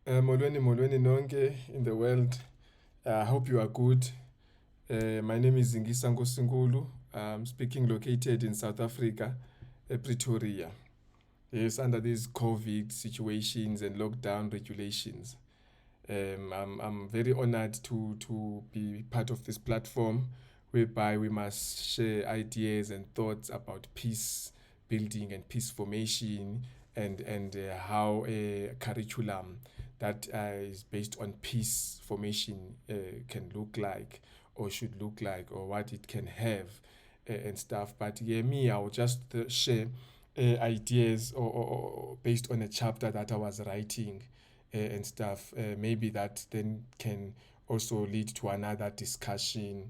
Molweni nonke in the world. I hope you are good. My name is Zingisa Nkosinkulu. I'm speaking located in South Africa, Pretoria. Yes, under these COVID situations and lockdown regulations. I'm very honored to be part of this platform whereby we must share ideas and thoughts about peace building and peace formation and how a curriculum that is based on peace formation can look like or should look like or what it can have and stuff. But yeah, me, I'll just share ideas or based on a chapter that I was writing and stuff. Maybe that then can also lead to another discussion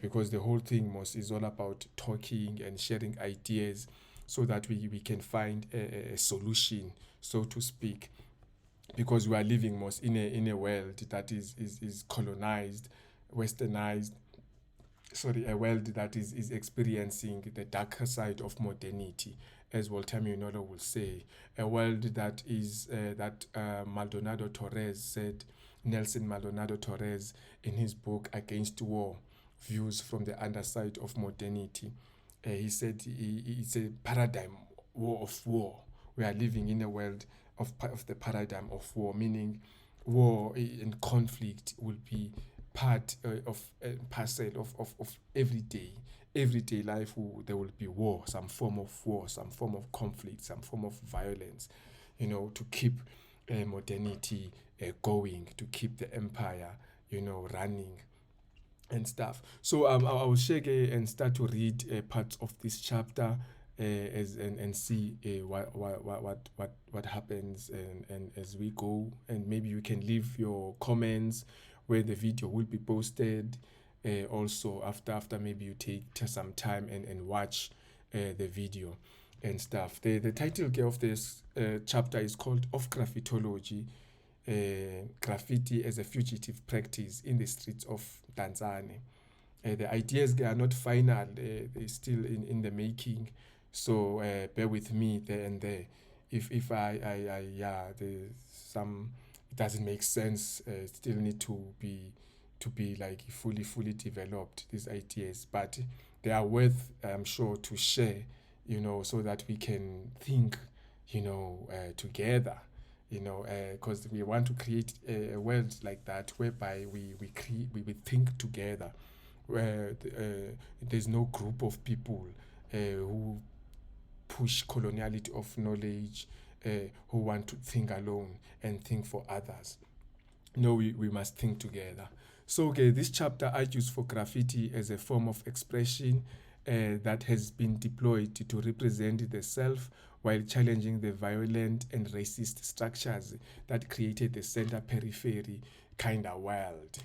because the whole thing most is all about talking and sharing ideas so that we can find a solution, so to speak, because we are living most in a world that is colonized, westernized, sorry, a world that is experiencing the darker side of modernity, as Walter Mignolo will say, a world that is Maldonado Torres said, Nelson Maldonado Torres, in his book Against War, Views from the Underside of Modernity. He said it's a paradigm war of war. We are living in a world of the paradigm of war, meaning war and conflict will be part of parcel of everyday life. There will be war, some form of war, some form of conflict, some form of violence, to keep modernity going, to keep the empire running and stuff. So I will shake and start to read parts of this chapter and see what happens and as we go, and maybe you can leave your comments where the video will be posted also after maybe you take some time and watch the video and stuff. The title of this chapter is called Of Graffitology, Graffiti as a Fugitive Practice in the Streets of Mdantsane. The ideas are not final, they're still in the making, so bear with me there and there. If there's some, it doesn't make sense, still need to be like fully developed, these ideas, but they are worth, I'm sure, to share, so that we can think, together, because we want to create a world like that whereby we think together, where there's no group of people who push coloniality of knowledge, who want to think alone and think for others. No, we must think together. So, okay, this chapter argues for graffiti as a form of expression that has been deployed to represent the self while challenging the violent and racist structures that created the center periphery kind of world.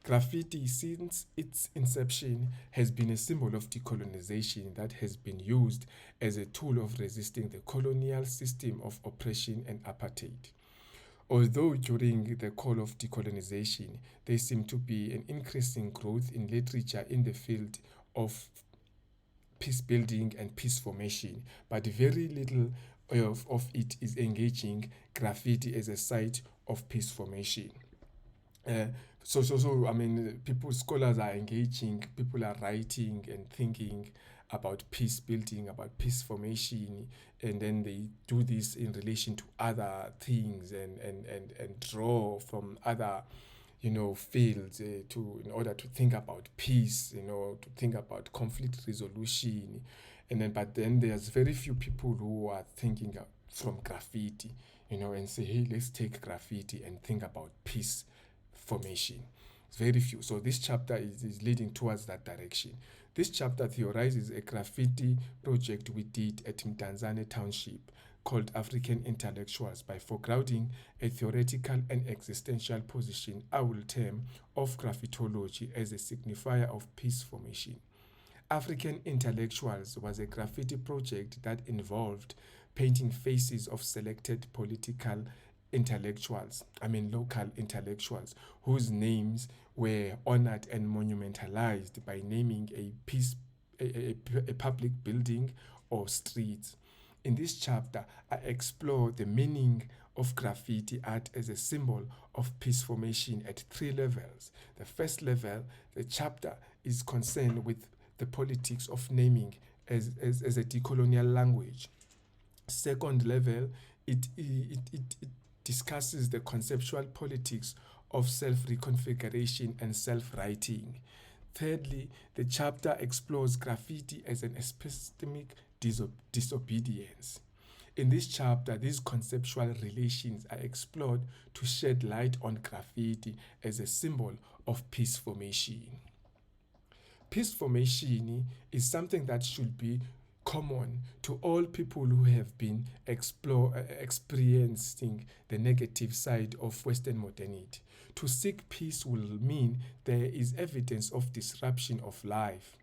Graffiti, since its inception, has been a symbol of decolonization that has been used as a tool of resisting the colonial system of oppression and apartheid. Although during the call of decolonization, there seemed to be an increasing growth in literature in the field of peace building and peace formation, but very little of it is engaging graffiti as a site of peace formation. Uh, I mean, scholars are engaging, people are writing and thinking about peace building, about peace formation, and then they do this in relation to other things and draw from other, fields in order to think about peace, to think about conflict resolution, but then there's very few people who are thinking from graffiti, and say, hey, let's take graffiti and think about peace formation. It's very few. So this chapter is leading towards that direction. This chapter theorizes a graffiti project we did at Mdantsane Township called African Intellectuals by foregrounding a theoretical and existential position I will term of graffitology as a signifier of peace formation. African Intellectuals was a graffiti project that involved painting faces of selected political intellectuals, local intellectuals, whose names were honored and monumentalized by naming a public building or street. In this chapter, I explore the meaning of graffiti art as a symbol of peace formation at 3 levels. The first level, the chapter, is concerned with the politics of naming as a decolonial language. Second level, it discusses the conceptual politics of self-reconfiguration and self-writing. Thirdly, the chapter explores graffiti as an epistemic disobedience. In this chapter, these conceptual relations are explored to shed light on graffiti as a symbol of peace formation. Peace formation is something that should be common to all people who have been experiencing the negative side of Western modernity. To seek peace will mean there is evidence of disruption of life,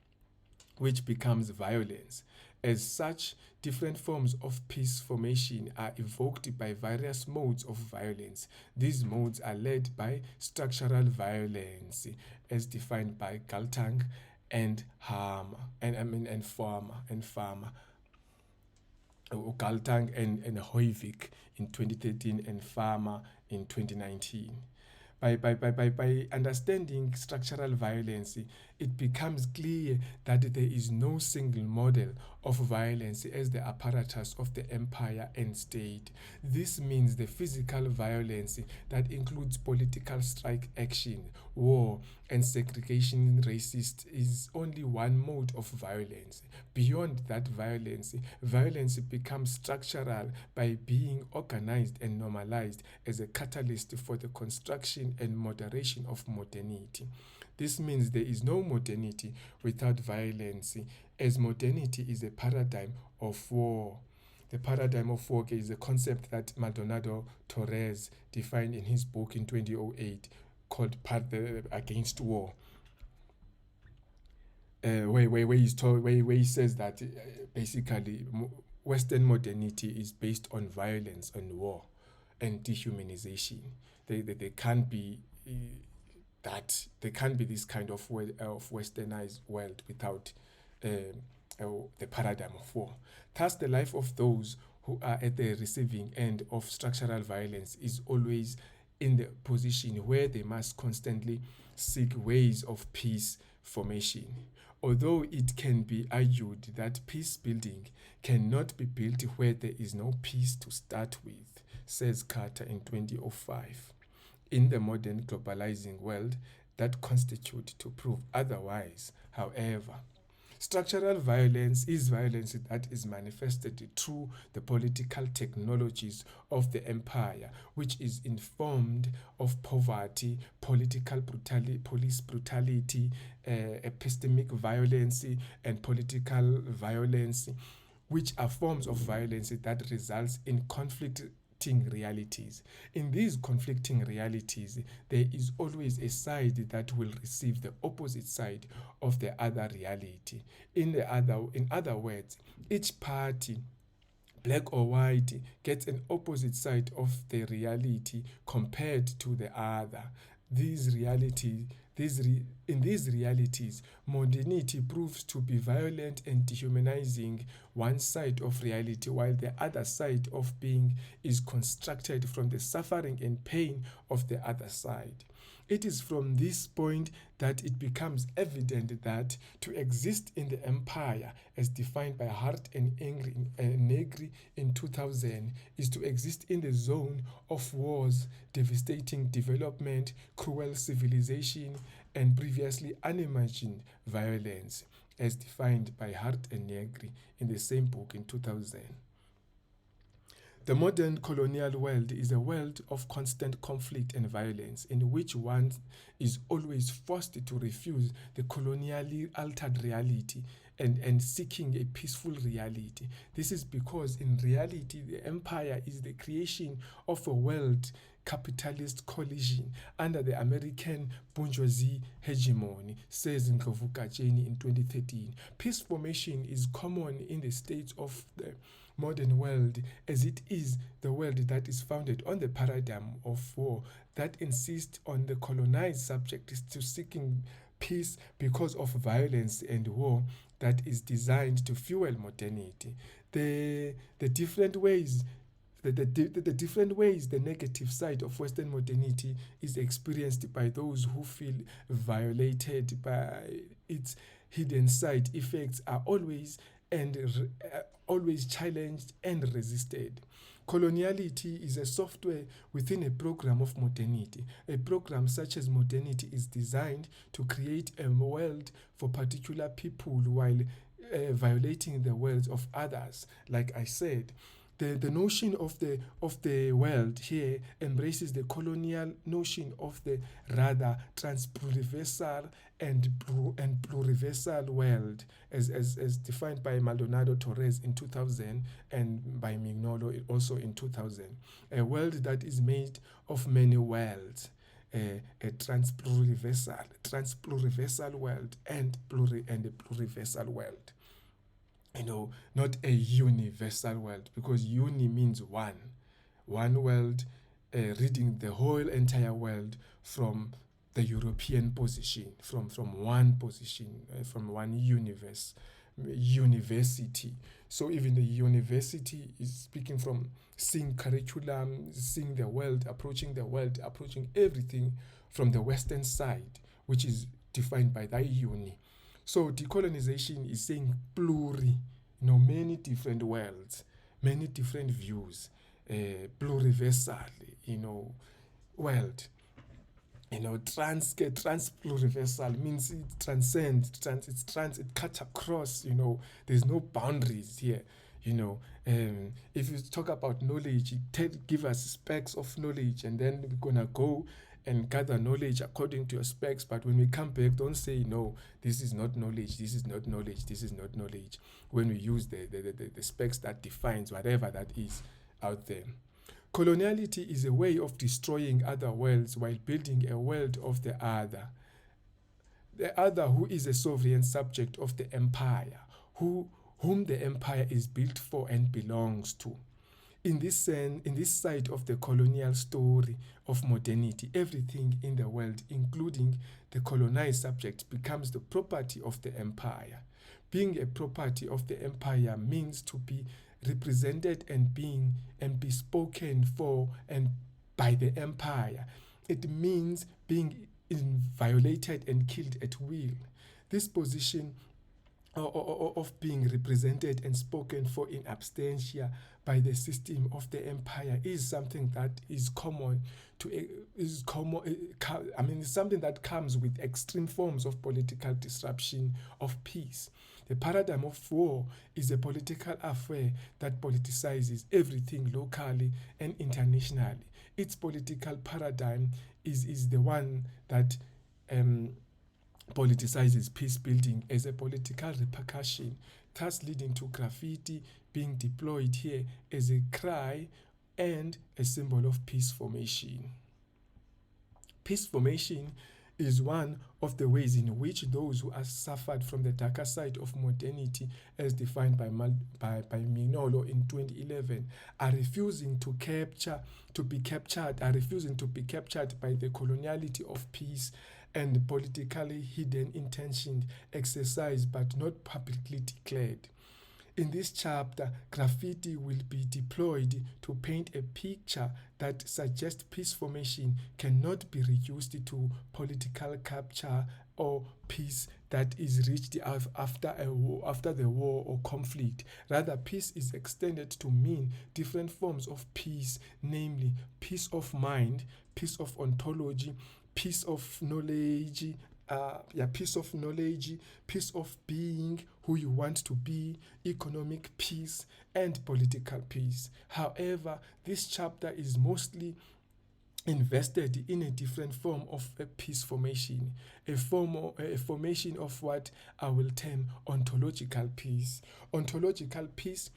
which becomes violence. As such, different forms of peace formation are evoked by various modes of violence. These modes are led by structural violence, as defined by Galtung and Farmer, Galtung and Hoivik in 2013 and Farmer in 2019. By understanding structural violence, it becomes clear that there is no single model of violence as the apparatus of the empire and state. This means the physical violence that includes political strike action, war, and segregation racist is only one mode of violence. Beyond that violence becomes structural by being organized and normalized as a catalyst for the construction and moderation of modernity. This means there is no modernity without violence, as modernity is a paradigm of war. The paradigm of war is a concept that Maldonado Torres defined in his book in 2008 called Against War. Where he says that basically Western modernity is based on violence and war and dehumanization. They can't be there can't be this kind of westernized world without the paradigm of war. Thus, the life of those who are at the receiving end of structural violence is always in the position where they must constantly seek ways of peace formation. Although it can be argued that peace building cannot be built where there is no peace to start with, says Carter in 2005. In the modern globalizing world, that constitutes to prove otherwise. However, structural violence is violence that is manifested through the political technologies of the empire, which is informed of poverty, political brutality, police brutality, epistemic violence, and political violence, which are forms of violence that results in conflicting realities. In these conflicting realities, there is always a side that will receive the opposite side of the other reality. In other words, each party, black or white, gets an opposite side of the reality compared to the other. In these realities, modernity proves to be violent and dehumanizing one side of reality, while the other side of being is constructed from the suffering and pain of the other side. It is from this point that it becomes evident that to exist in the empire, as defined by Hart and Negri in 2000, is to exist in the zone of wars, devastating development, cruel civilization, and previously unimagined violence, as defined by Hart and Negri in the same book in 2000. The modern colonial world is a world of constant conflict and violence, in which one is always forced to refuse the colonially altered reality and seeking a peaceful reality. This is because in reality, the empire is the creation of a world capitalist collision under the American bourgeoisie hegemony, says Nkosinkulu in 2013. Peace formation is common in the states of the modern world, as it is the world that is founded on the paradigm of war that insists on the colonized subject to seeking peace because of violence and war that is designed to fuel modernity. The different ways the different ways the negative side of Western modernity is experienced by those who feel violated by its hidden side effects are always challenged and resisted. Coloniality is a software within a program of modernity. A program such as modernity is designed to create a world for particular people while violating the worlds of others. Like I said, the notion of the world here embraces the colonial notion of the rather transpluriversal and pluriversal world as defined by Maldonado Torres in 2000 and by Mignolo also in 2000. A world that is made of many worlds. A transpluriversal world and a pluriversal world. Not a universal world, because uni means one world, reading the whole entire world from the European position, from one position, from one university. So even the university is speaking from seeing curriculum, seeing the world, approaching everything from the Western side, which is defined by that uni. So decolonization is saying many different worlds, many different views, pluriversal, world. Transpluriversal means it transcends, it cuts across, there's no boundaries here. If you talk about knowledge, give us specs of knowledge, and then we're gonna go and gather knowledge according to your specs. But when we come back, don't say, no, this is not knowledge, this is not knowledge, this is not knowledge, when we use the specs that defines whatever that is out there. Coloniality is a way of destroying other worlds while building a world of the other who is a sovereign subject of the empire, whom the empire is built for and belongs to. In this side of the colonial story of modernity, everything in the world, including the colonized subject, becomes the property of the empire. Being a property of the empire means to be represented and be spoken for and by the empire. It means being violated and killed at will. This position of being represented and spoken for in absentia by the system of the empire is something that is something that comes with extreme forms of political disruption of peace. The paradigm of war is a political affair that politicizes everything locally and internationally. Its political paradigm is the one that politicizes peacebuilding as a political repercussion, thus leading to graffiti being deployed here as a cry and a symbol of peace formation. Peace formation is one of the ways in which those who have suffered from the darker side of modernity, as defined by Mignolo in 2011, are refusing to be captured by the coloniality of peace and politically hidden intentions exercised but not publicly declared. In this chapter, graffiti will be deployed to paint a picture that suggests peace formation cannot be reduced to political capture or peace that is reached after the war or conflict. Rather, peace is extended to mean different forms of peace, namely peace of mind, peace of ontology, peace of knowledge, peace of being who you want to be, economic peace, and political peace. However, this chapter is mostly invested in a different form of a peace formation, a formation of what I will term ontological peace. Ontological peace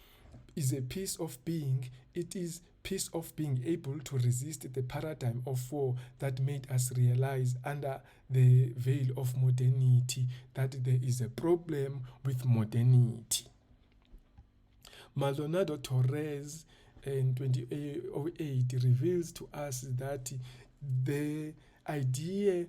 is a peace of being. It is peace of being able to resist the paradigm of war that made us realize under the veil of modernity that there is a problem with modernity. Maldonado Torres in 2008 reveals to us that the idea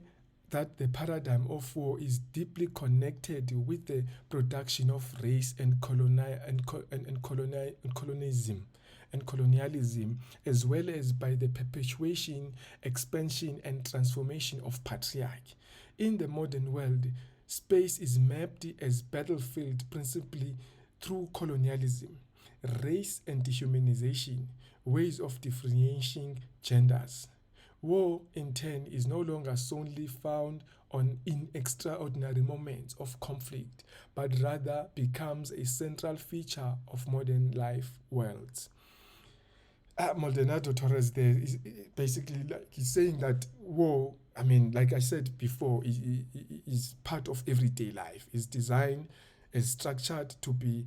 that the paradigm of war is deeply connected with the production of race and colonialism. and colonialism, as well as by the perpetuation, expansion, and transformation of patriarchy. In the modern world, space is mapped as battlefield principally through colonialism, race and dehumanization, ways of differentiating genders. War, in turn, is no longer solely found in extraordinary moments of conflict, but rather becomes a central feature of modern life worlds. Maldonado Torres there is basically like he's saying that war, I mean, like I said before, is part of everyday life. Is designed, is structured to be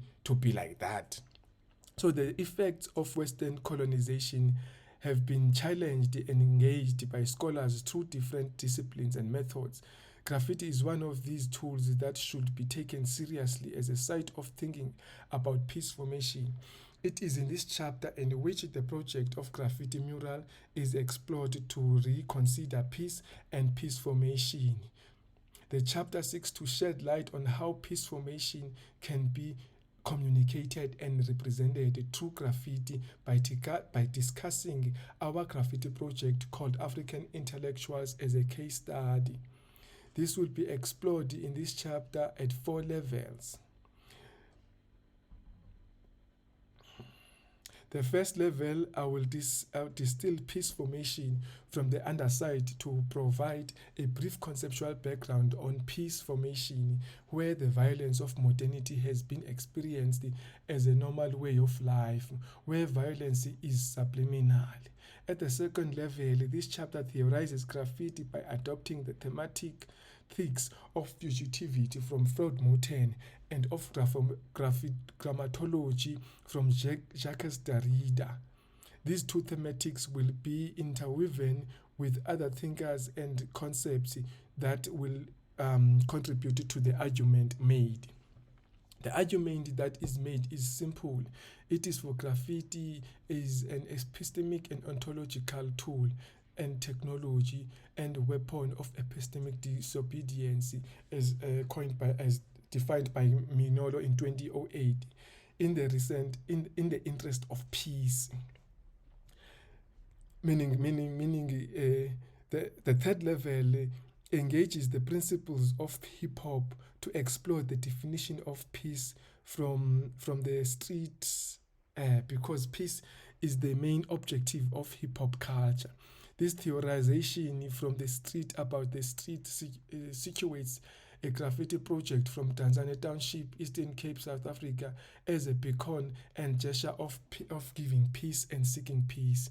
like that. So the effects of Western colonization have been challenged and engaged by scholars through different disciplines and methods. Graffiti is one of these tools that should be taken seriously as a site of thinking about peace formation. It is in this chapter in which the project of graffiti mural is explored to reconsider peace and peace formation. The chapter seeks to shed light on how peace formation can be communicated and represented through graffiti by discussing our graffiti project called African Intellectuals as a case study. This will be explored in this chapter at 4 levels. The first level, I will distill peace formation from the underside to provide a brief conceptual background on peace formation, where the violence of modernity has been experienced as a normal way of life, where violence is subliminal. At the second level, this chapter theorizes graffiti by adopting the thematic themes of fugitivity from Freud Moten and of grammatology from Jacques Derrida. These two thematics will be interwoven with other thinkers and concepts that will contribute to the argument made. The argument that is made is simple. It is for graffiti is an epistemic and ontological tool and technology and weapon of epistemic disobedience as defined by Minolo in 2008 in the interest of peace. Meaning the third level engages the principles of hip hop to explore the definition of peace from the streets, because peace is the main objective of hip hop culture. This theorization from the street about the street situates a graffiti project from Mdantsane Township, Eastern Cape, South Africa, as a beacon and gesture of giving peace and seeking peace.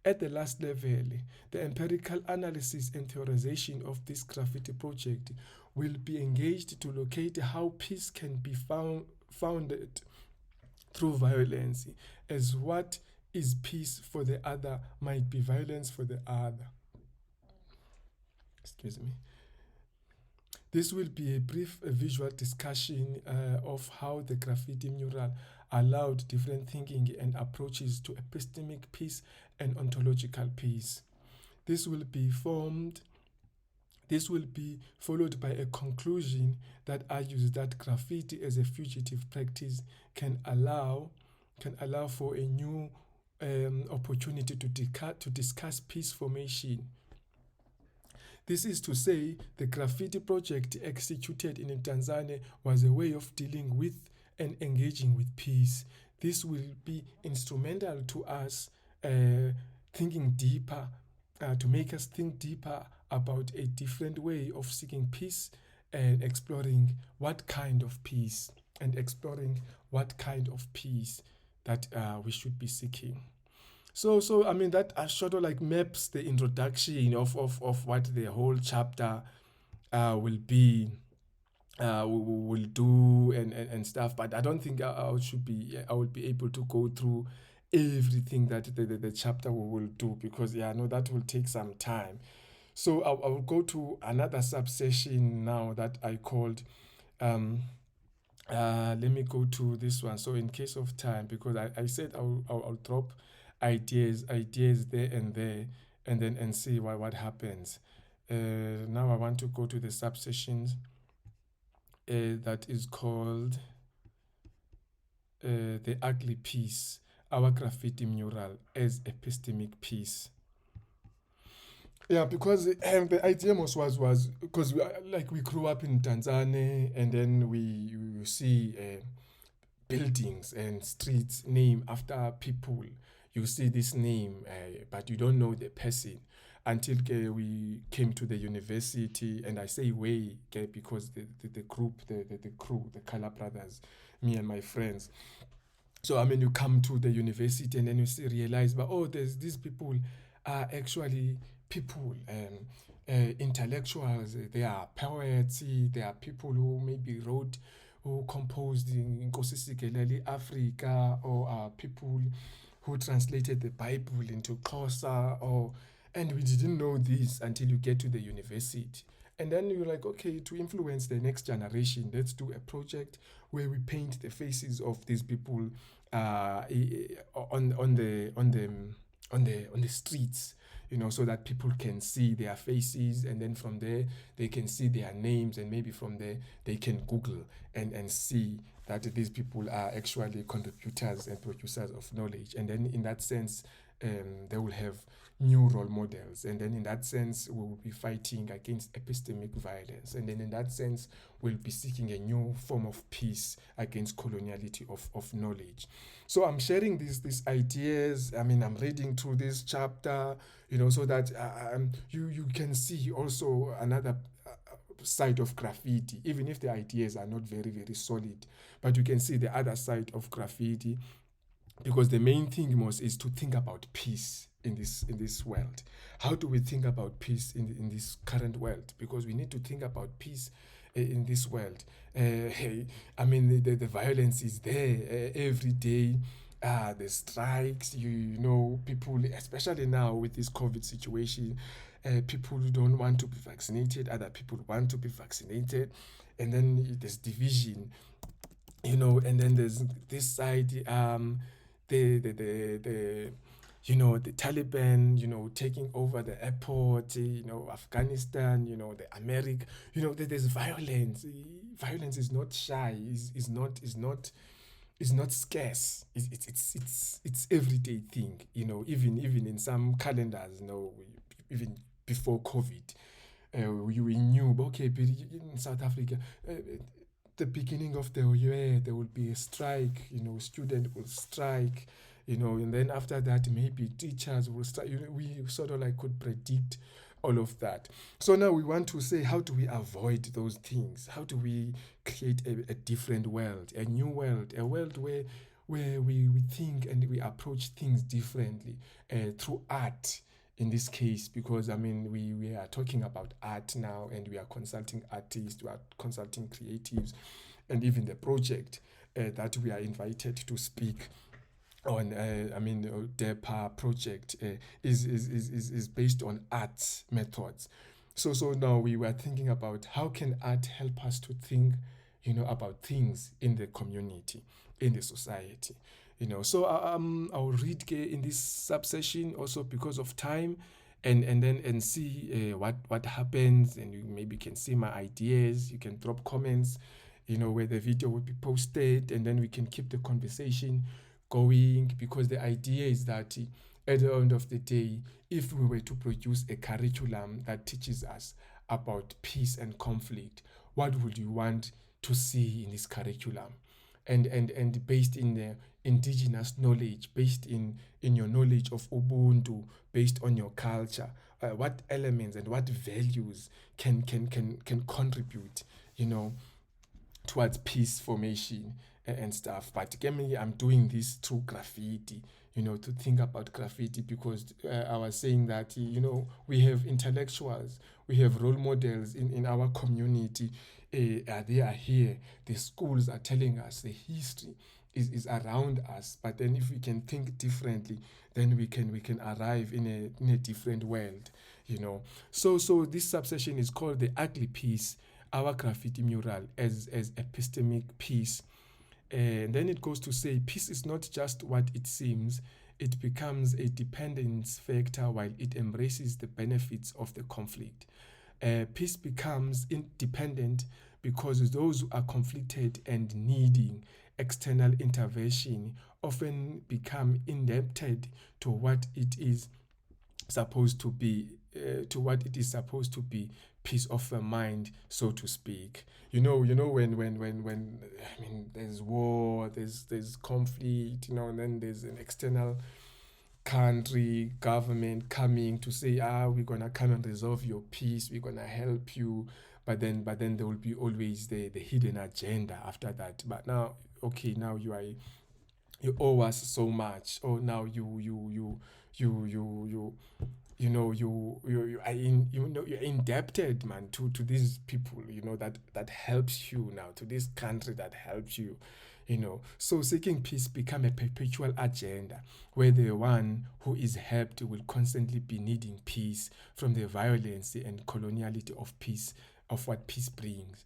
At the last level, the empirical analysis and theorization of this graffiti project will be engaged to locate how peace can be founded through violence, as what is peace for the other might be violence for the other. Excuse me. This will be a brief visual discussion of how the graffiti mural allowed different thinking and approaches to epistemic peace and ontological peace. This will be followed by a conclusion that argues that graffiti as a fugitive practice can allow for a new opportunity to discuss peace formation. This is to say, the graffiti project executed in Mdantsane was a way of dealing with and engaging with peace. This will be instrumental to us thinking deeper, to make us think deeper about a different way of seeking peace and exploring what kind of peace that we should be seeking. So I mean that sort of like maps the introduction of what the whole chapter will be, will do and stuff. But I don't think I will be able to go through everything that the chapter will do, because I know that will take some time. So I will go to another subsection now that I called. Let me go to this one. So in case of time, because I said I'll drop ideas there and then see what happens. Now I want to go to the subsections that is called the ugly piece. our graffiti mural as epistemic peace. Yeah, because the idea was because we grew up in Mdantsane, and then we see buildings and streets named after people. You see this name, but you don't know the person until we came to the university. And I say we because the group, the crew, the Color Brothers, me and my friends. So I mean, you come to the university and then you realize, but there's these people are actually people, intellectuals. They are poets. They are people who maybe wrote, who composed in Nkosinkulu, Africa, or people who translated the Bible into Xhosa, and we didn't know this until you get to the university. And then you're like, okay, to influence the next generation, let's do a project where we paint the faces of these people on the streets, so that people can see their faces, and then from there they can see their names, and maybe from there they can Google and see that these people are actually contributors and producers of knowledge. And then in that sense, they will have new role models, and then in that sense we will be fighting against epistemic violence, and then in that sense we'll be seeking a new form of peace against coloniality of knowledge. So I'm sharing these ideas. I mean, I'm reading through this chapter, so that you can see also another side of graffiti, even if the ideas are not very, very solid, but you can see the other side of graffiti, because the main thing is to think about peace in this world. How do we think about peace in this current world? Because we need to think about peace in this world. I mean, the violence is there every day. The strikes, people, especially now with this COVID situation, people who don't want to be vaccinated, other people want to be vaccinated, and then there's division, and then there's this side, the Taliban, taking over the airport, Afghanistan, the America, there's violence. Violence is not shy, is not scarce. It's everyday thing, even in some calendars, even before COVID. We knew, okay, in South Africa, the beginning of the year, there will be a strike, student will strike, and then after that, maybe teachers will strike. We sort of could predict all of that. So now we want to say, how do we avoid those things? How do we create a different world, a new world, a world where we think and we approach things differently through art, in this case, because we are talking about art now, and we are consulting artists, we are consulting creatives, and even the project that we are invited to speak on, DEPA project is based on art methods. So now we were thinking about how can art help us to think, about things in the community, in the society. So I'll read in this subsession also because of time, and see what happens, and you maybe can see my ideas. You can drop comments, where the video will be posted, and then we can keep the conversation going, because the idea is that at the end of the day, if we were to produce a curriculum that teaches us about peace and conflict, what would you want to see in this curriculum? And based in the indigenous knowledge, based in your knowledge of Ubuntu, based on your culture, what elements and what values can contribute, towards peace formation and stuff. But I'm doing this through graffiti, to think about graffiti, because I was saying that, we have intellectuals, we have role models in our community. They are here. The schools are telling us the history is around us. But then if we can think differently, then we can arrive in a different world, So this subsession is called The Ugly Piece, Our Graffiti Mural as Epistemic Peace. And then it goes to say, peace is not just what it seems, it becomes a dependence factor while it embraces the benefits of the conflict. Peace becomes independent because those who are conflicted and needing external intervention often become indebted to what it is supposed to be, peace of the mind, so to speak. When I mean, there's war, there's conflict, and then there's an external country, government coming to say, we're gonna come and resolve your peace, we're gonna help you, but then there will be always the hidden agenda after that. But now, okay, now you owe us so much, or now you you're indebted, man, to these people, that helps you now, to this country that helps you. So seeking peace become a perpetual agenda, where the one who is helped will constantly be needing peace from the violence and coloniality of peace, of what peace brings.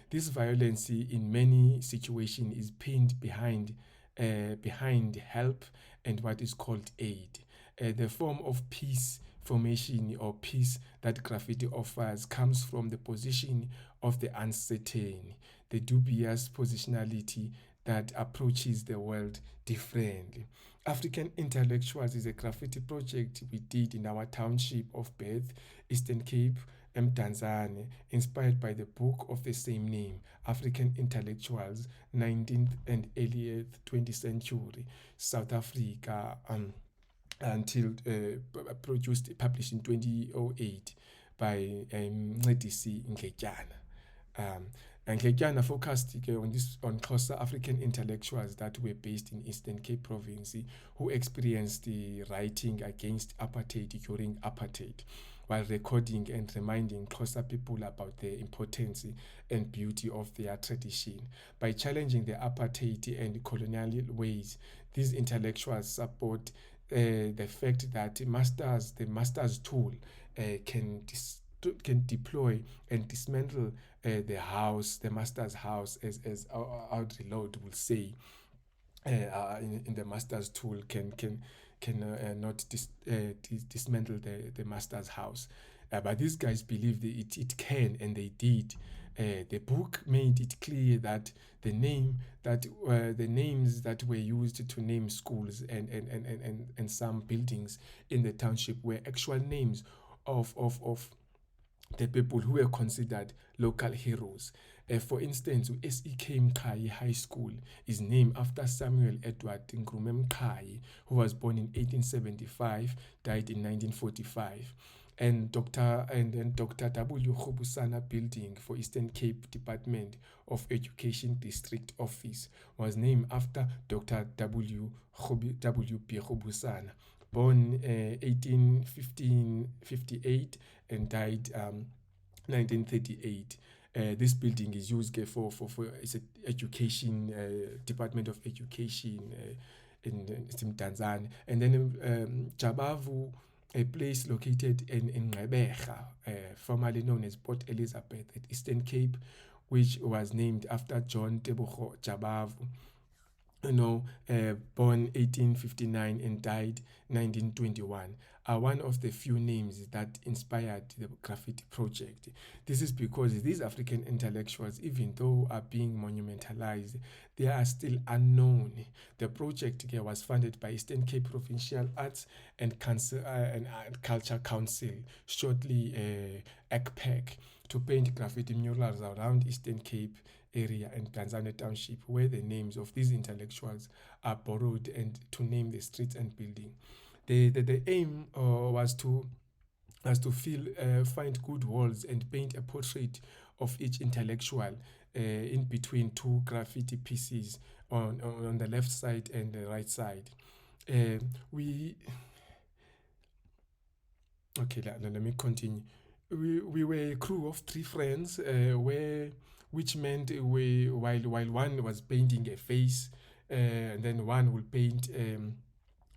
This violence in many situations is pinned behind help and what is called aid. The form of peace formation or peace that graffiti offers comes from the position of the uncertain, the dubious positionality that approaches the world differently. African Intellectuals is a graffiti project we did in our township of birth, Eastern Cape, Mdantsane, inspired by the book of the same name, African Intellectuals, 19th and early 20th century, South Africa, until published in 2008 by Zingisa Nkosinkulu. And Nkosinkulu focused on closer African intellectuals that were based in Eastern Cape Province who experienced the writing against apartheid during apartheid, while recording and reminding closer people about the importance and beauty of their tradition. By challenging the apartheid and colonial ways, these intellectuals support the fact that the master's tool can deploy and dismantle the master's house, as Audre Lorde will say. In the master's tool can not dismantle the master's house. But these guys believe that it can, and they did. The book made it clear that the names that were used to name schools and some buildings in the township were actual names of the people who were considered local heroes. For instance, S.E.K. Mqhayi High School is named after Samuel Edward Ngrume Mqhayi, who was born in 1875, died in 1945. And Dr. W. Khobusana Building for Eastern Cape Department of Education District Office was named after Dr. W. B. Khobusana, born 1858 and died 1938. This building is used for it's an education, Department of Education in Mdantsane. And then Jabavu, a place located in Nqeberha, formerly known as Port Elizabeth at Eastern Cape, which was named after John Tebogo Jabavu, born 1859 and died 1921, are one of the few names that inspired the graffiti project. This is because these African intellectuals, even though are being monumentalized, they are still unknown. The project was funded by Eastern Cape Provincial Arts and Culture Council, shortly ECPEC, to paint graffiti murals around Eastern Cape area and Mdantsane Township, where the names of these intellectuals are borrowed, and to name the streets and buildings. The aim was to find good walls and paint a portrait of each intellectual in between two graffiti pieces on the left side and the right side. Let me continue. We were a crew of 3 friends, which meant while one was painting a face, and then one will paint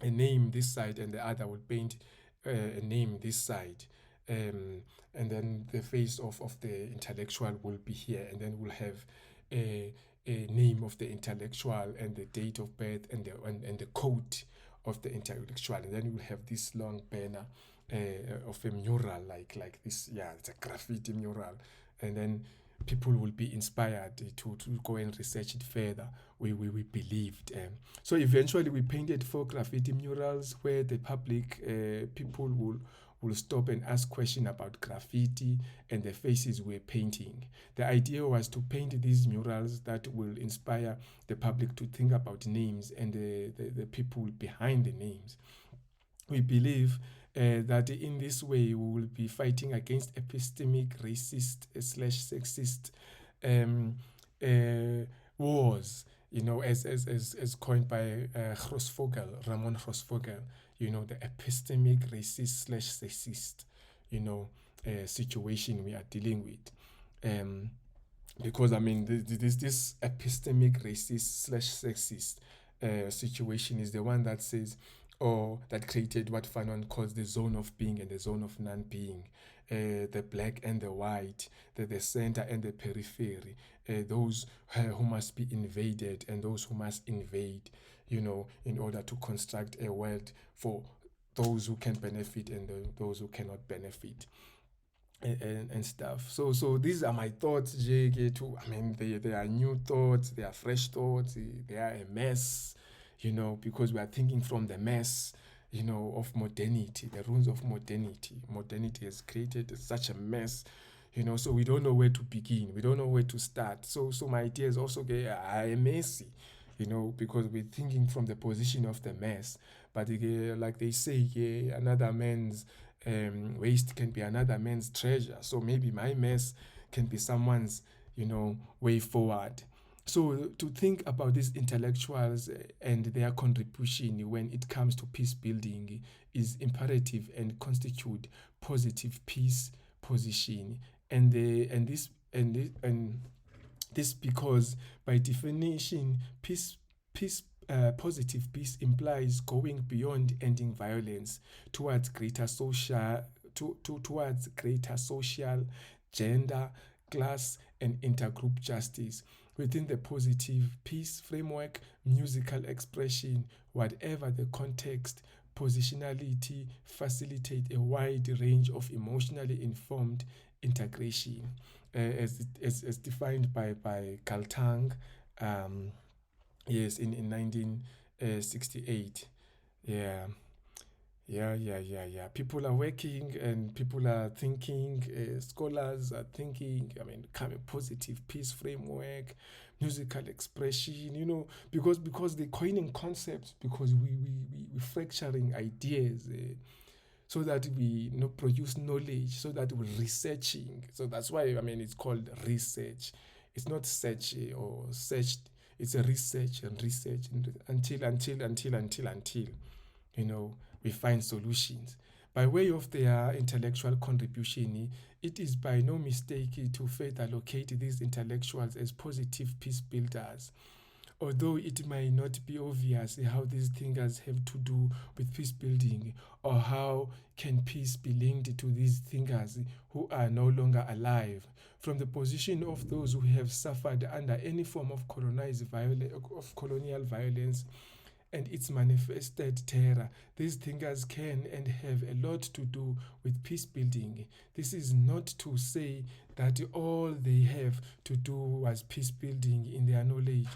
a name this side, and the other will paint a name this side. And then the face of the intellectual will be here, and then we'll have a name of the intellectual and the date of birth and the code of the intellectual, and then we'll have this long banner of a mural like this. Yeah, it's a graffiti mural, and then people will be inspired to go and research it further. We believed. So eventually we painted 4 graffiti murals where the public, people will stop and ask questions about graffiti and the faces we're painting. The idea was to paint these murals that will inspire the public to think about names and the people behind the names. We believe that in this way we will be fighting against epistemic, racist slash sexist um, wars, as coined by Ramon Grossvogel, the epistemic, racist slash sexist, situation we are dealing with. Because this epistemic, racist slash sexist situation is the one that says, or that created what Fanon calls the zone of being and the zone of non-being, the black and the white, the center and the periphery, those who must be invaded and those who must invade, in order to construct a world for those who can benefit and those who cannot benefit. And stuff. So these are my thoughts, JK. Too. I mean, they are new thoughts, they are fresh thoughts, they are a mess, because we are thinking from the mess, of modernity, the ruins of modernity. Modernity has created such a mess, so we don't know where to begin, we don't know where to start. So my ideas also are messy, because we're thinking from the position of the mess. But like they say, another man's waste can be another man's treasure. So maybe my mess can be someone's, way forward. So to think about these intellectuals and their contribution when it comes to peace building is imperative and constitute positive peace position. And this because by definition, positive peace implies going beyond ending violence towards greater social, gender, class, and intergroup justice. Within the positive peace framework, musical expression, whatever the context, positionality facilitate a wide range of emotionally informed integration, as defined by Galtang, yes, in 1968. Yeah. Yeah. People are working and people are thinking, scholars are thinking, coming positive peace framework, musical expression, because they're coining concepts, because we fracturing ideas, so that we produce knowledge, so that we're researching. So that's why, it's called research. It's not search or searched. It's a research and research until we find solutions. By way of their intellectual contribution, it is by no mistake to further locate these intellectuals as positive peace builders. Although it might not be obvious how these thinkers have to do with peace building, or how can peace be linked to these thinkers who are no longer alive, from the position of those who have suffered under any form of colonial violence and its manifested terror, these thinkers can and have a lot to do with peace building. This is not to say that all they have to do was peace building in their knowledge.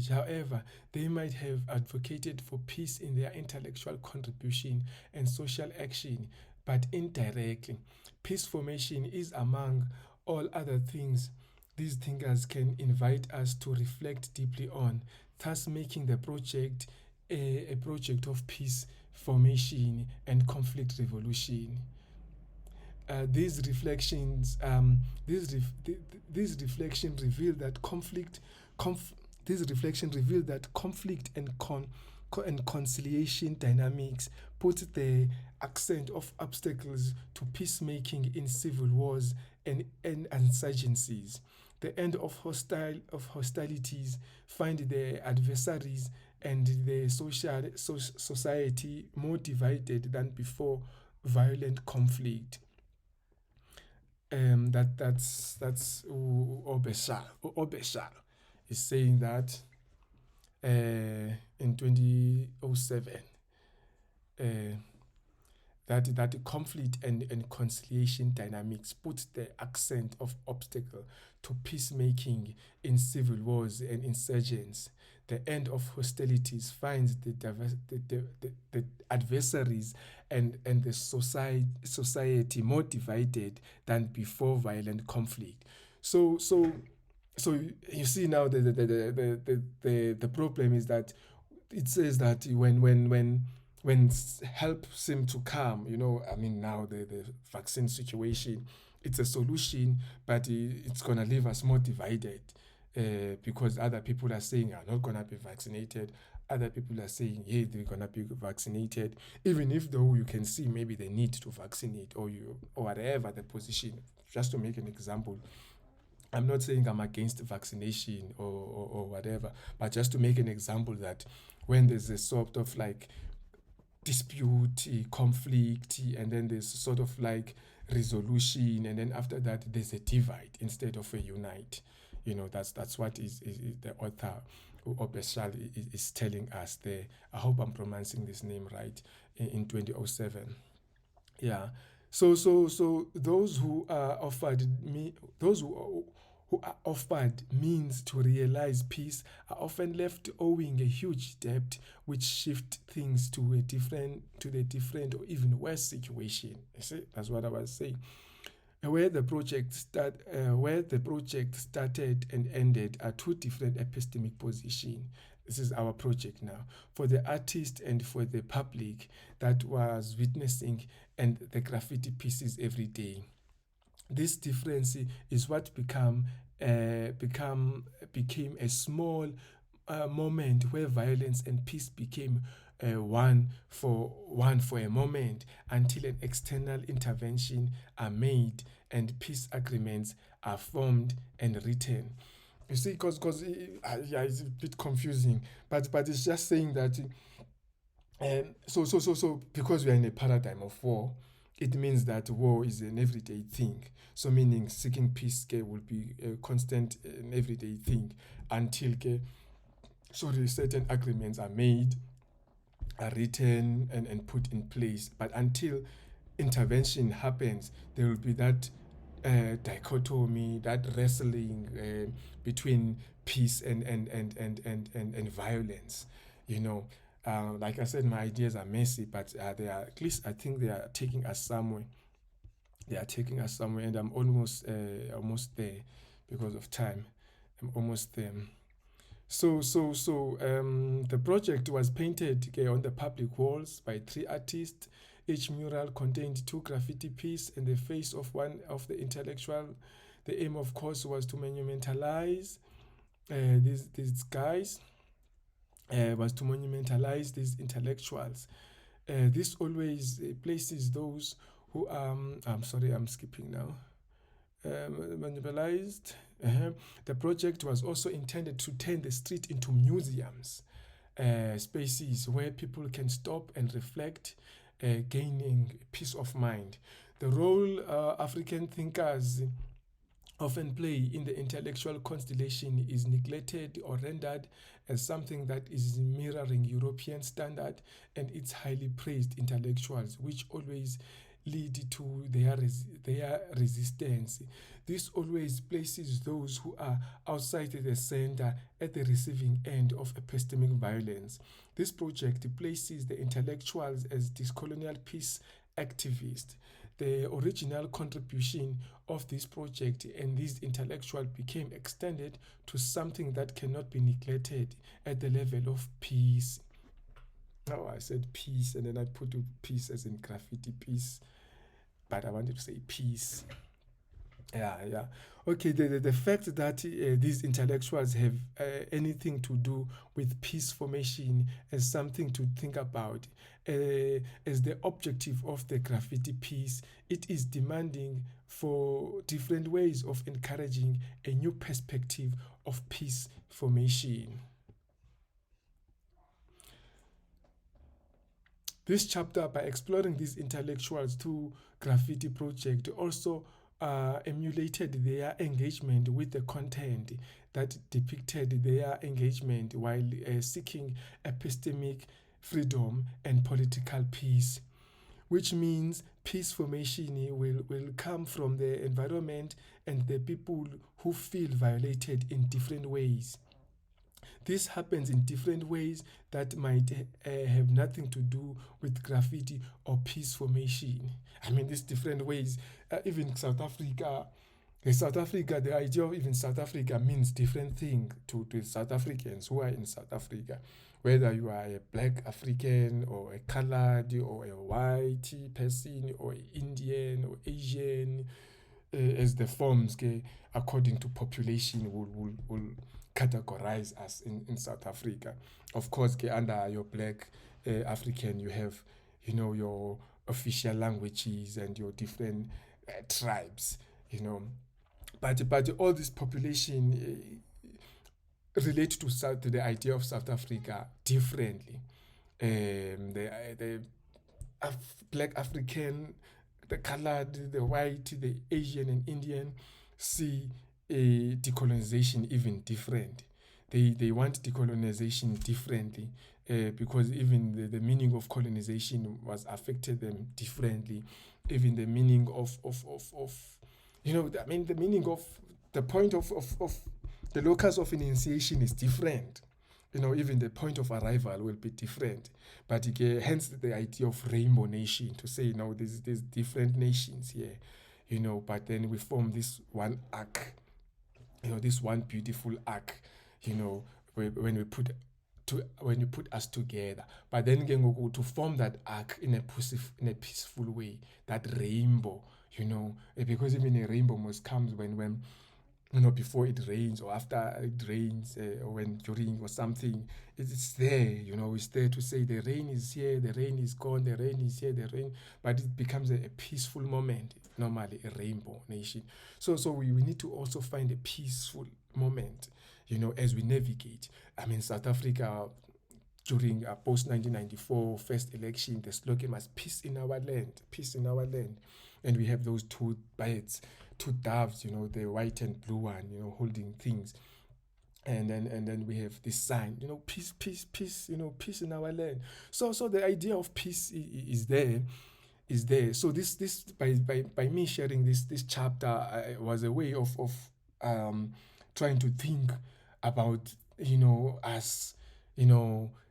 However, they might have advocated for peace in their intellectual contribution and social action, but indirectly. Peace formation is among all other things these thinkers can invite us to reflect deeply on, thus making the project a project of peace formation and conflict resolution. These reflections reveal that conflict and conciliation dynamics put the accent of obstacles to peacemaking in civil wars and insurgencies. The end of hostilities find the adversaries and the society more divided than before violent conflict. That's Obeshar. Obeshar is saying that in 2007. that conflict and conciliation dynamics put the accent of obstacle to peacemaking in civil wars and insurgents. The end of hostilities finds the adversaries and the society more divided than before violent conflict. So you see now the problem is that it says that when help seem to come, I mean, now the vaccine situation, it's a solution, but it's going to leave us more divided, because other people are saying are not going to be vaccinated. Other people are saying, hey, they're going to be vaccinated, even if though you can see maybe the need to vaccinate or whatever the position. Just to make an example, I'm not saying I'm against vaccination or whatever, but just to make an example that when there's a sort of like dispute, conflict, and then there's sort of like resolution, and then after that there's a divide instead of a unite. That's what is the author Obeshal is telling us there. I hope I'm pronouncing this name right, in 2007. Yeah. So those who are offered means to realize peace are often left owing a huge debt, which shift things to the different or even worse situation. You see, that's what I was saying. Where the project started and ended are two different epistemic positions. This is our project now. For the artist and for the public that was witnessing and the graffiti pieces every day. This difference is what became a small moment where violence and peace became one for a moment, until an external intervention are made and peace agreements are formed and written. You see, because it's a bit confusing, but it's just saying that. So because we are in a paradigm of war, it means that war is an everyday thing. So meaning seeking peace will be a constant and everyday thing until certain agreements are made, are written and put in place. But until intervention happens, there will be that dichotomy, that wrestling between peace and violence. Like I said, my ideas are messy, but they are, at least I think they are taking us somewhere. And I'm almost there because of time. I'm almost there. So the project was painted on the public walls by 3 artists. Each mural contained 2 graffiti pieces and the face of one of the intellectual. The aim, of course, was to monumentalize these guys. Was to monumentalize these intellectuals. This always places those who I'm sorry, I'm skipping now. Monumentalized. The project was also intended to turn the street into museums, spaces where people can stop and reflect, gaining peace of mind. The role African thinkers often play in the intellectual constellation is neglected or rendered as something that is mirroring European standard and its highly praised intellectuals, which always lead to their resistance. This always places those who are outside the center at the receiving end of epistemic violence. This project places the intellectuals as decolonial peace activists. The original contribution of this project and these intellectuals became extended to something that cannot be neglected at the level of peace. Oh, I said peace, and then I put peace as in graffiti peace, but I wanted to say peace. Yeah. Okay, the fact that these intellectuals have anything to do with peace formation as something to think about, as the objective of the graffiti piece, it is demanding for different ways of encouraging a new perspective of peace formation. This chapter, by exploring these intellectuals through graffiti project, also emulated their engagement with the content that depicted their engagement while seeking epistemic freedom and political peace. which means peace formation will come from the environment and the people who feel violated in different ways. This happens in different ways that might have nothing to do with graffiti or peace formation. I mean, these different ways, even South Africa, the idea of even South Africa means different thing to South Africans who are in South Africa. Whether you are a black African or a colored or a white person or Indian or Asian, as the forms according to population will categorize us in South Africa. Of course, under your black African, you have, your official languages and your different tribes, but all this population relate to the idea of South Africa differently. The black African, the colored, the white, the Asian and Indian see decolonization even different. They want decolonization differently because even the meaning of colonization was affected them differently. Even the meaning of the meaning of the point of the locus of initiation is different. Even the point of arrival will be different. But hence the idea of rainbow nation, to say, there's different nations here, but then we form this one arc, this one beautiful arc, when you put us together. But then to form that arc in a peaceful way, that rainbow, because even a rainbow must come when before it rains or after it rains, or when during or something, it's there, it's there to say the rain is here, the rain is gone, the rain is here, the rain, but it becomes a peaceful moment, normally a rainbow nation. So we need to also find a peaceful moment, as we navigate. I mean, South Africa, during post-1994 first election, the slogan was peace in our land, peace in our land. And we have those two birds, two doves, the white and blue one, holding things. And then we have this sign, peace, peace, peace, peace in our land. So the idea of peace is there. So this by me sharing this chapter was a way of trying to think about us,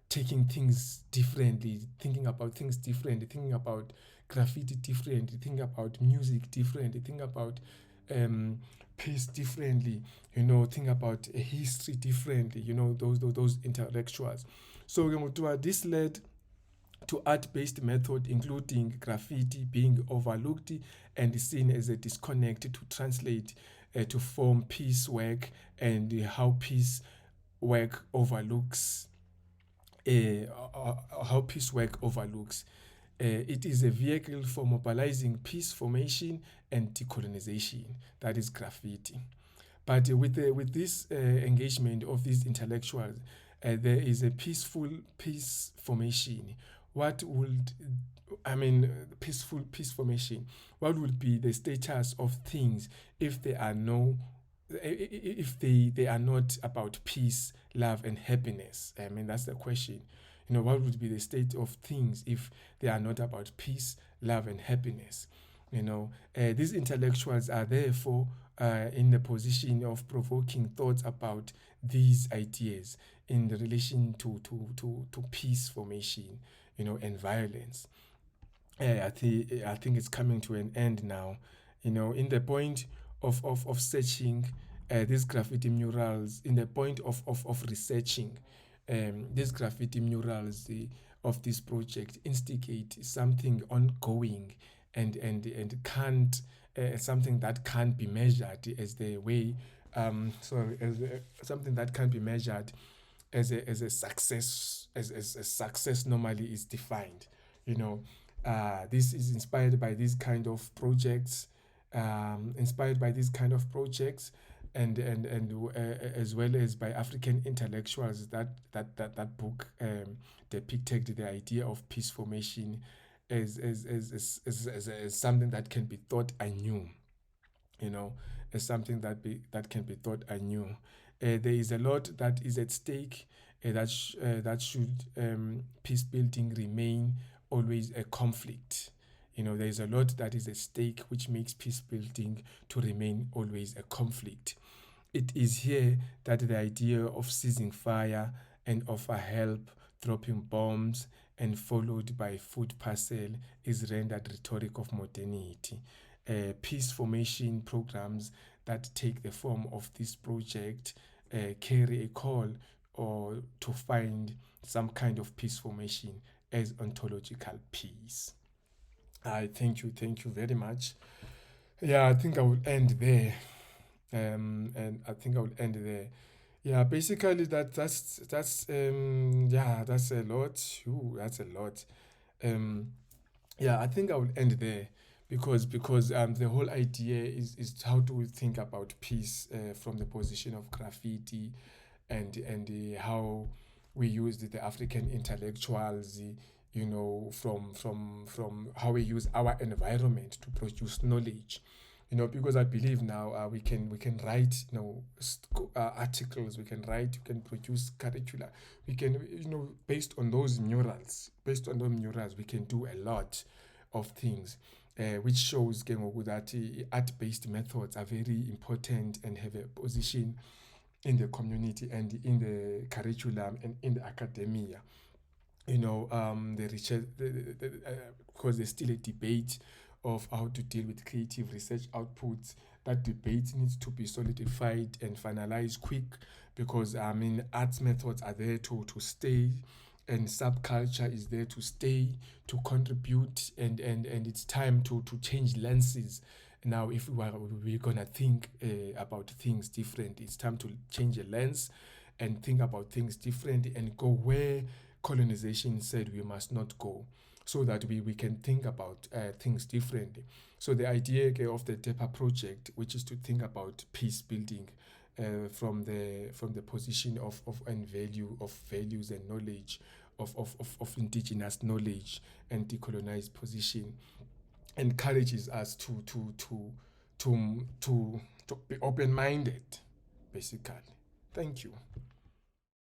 taking things differently, thinking about things differently, thinking about graffiti differently, thinking about music differently, thinking about peace differently, think about history differently, those intellectuals. So this led to art-based method, including graffiti being overlooked and seen as a disconnect to translate to form piece work, and how piece work overlooks it is a vehicle for mobilizing peace formation and decolonization. That is graffiti. But with this engagement of these intellectuals, there is a peaceful peace formation. Peaceful peace formation? What would be the status of things if they are not about peace, love, and happiness? I mean, that's the question. What would be the state of things if they are not about peace, love, and happiness? These intellectuals are therefore in the position of provoking thoughts about these ideas in relation to peace formation, and violence. I think it's coming to an end now. In the point of searching these graffiti murals, in the point of researching these graffiti murals of this project, instigate something ongoing and can't something that can't be measured as the way something that can't be measured as a success, as success normally is defined. This is inspired by these kind of projects, and as well as by African intellectuals. That book depicted the idea of peace formation as something that can be thought anew, as something that can be thought anew. There is a lot that is at stake. That should peace building remain always a conflict. There's a lot that is at stake, which makes peace building to remain always a conflict. It is here that the idea of ceasing fire and offer help, dropping bombs, and followed by food parcel is rendered rhetoric of modernity. Peace formation programs that take the form of this project carry a call or to find some kind of peace formation as ontological peace. I thank you very much. Yeah, I think I will end there. And I think I will end there. Yeah, basically that's a lot. Ooh, that's a lot. Um, yeah, I think I will end there because the whole idea is how do we think about peace from the position of graffiti and how we used the African intellectuals, from how we use our environment to produce knowledge. Because I believe now we can write articles, we can produce curricula, we can based on those murals we can do a lot of things, which shows that art-based methods are very important and have a position in the community and in the curriculum and in the academia. The research, because there's still a debate of how to deal with creative research outputs. That debate needs to be solidified and finalized quick because arts methods are there to stay, and subculture is there to stay, to contribute, and it's time to change lenses. Now, if we're gonna think about things different, it's time to change a lens and think about things differently and go where colonization said we must not go, so that we can think about things differently. So the idea of the DEPA project, which is to think about peace building from the position of and value of values and knowledge of indigenous knowledge and decolonized position, encourages us to be open-minded, basically. Thank you.